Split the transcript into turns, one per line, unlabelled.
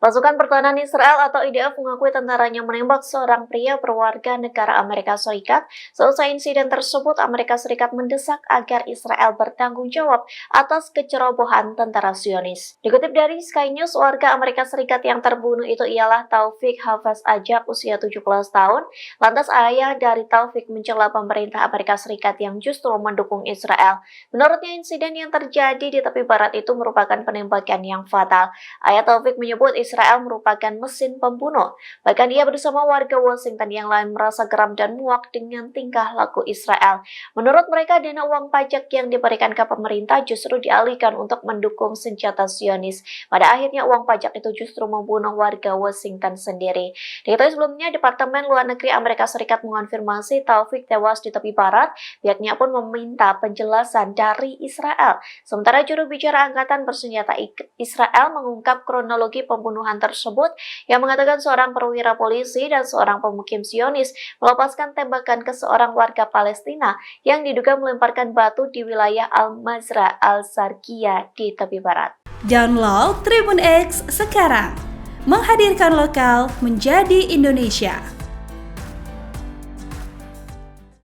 Pasukan Pertahanan Israel atau IDF mengakui tentaranya menembak seorang pria berwarga negara Amerika Serikat. Selesai insiden tersebut, Amerika Serikat mendesak agar Israel bertanggung jawab atas kecerobohan tentara Zionis. Dikutip dari Sky News, warga Amerika Serikat yang terbunuh itu ialah Taufik Hafez Ajak, usia 17 tahun. Lantas ayah dari Taufik mencela pemerintah Amerika Serikat yang justru mendukung Israel. Menurutnya, insiden yang terjadi di tepi barat itu merupakan penembakan yang fatal. Ayah Taufik menyebut Israel merupakan mesin pembunuh. Bahkan ia bersama warga Washington yang lain merasa geram dan muak dengan tingkah laku Israel. Menurut mereka, dana uang pajak yang diberikan ke pemerintah justru dialihkan untuk mendukung senjata Zionis. Pada akhirnya uang pajak itu justru membunuh warga Washington sendiri. Diketahui sebelumnya, Departemen Luar Negeri Amerika Serikat mengonfirmasi Taufik tewas di tepi barat. Pihaknya pun meminta penjelasan dari Israel. Sementara juru bicara Angkatan Bersenjata Israel mengungkap kronologi pembunuhan tersebut yang mengatakan seorang perwira polisi dan seorang pemukim Zionis melepaskan tembakan ke seorang warga Palestina yang diduga melemparkan batu di wilayah Al-Mazrah Al-Zarqiyah di tepi barat.
Download Tribun X sekarang, menghadirkan lokal menjadi Indonesia.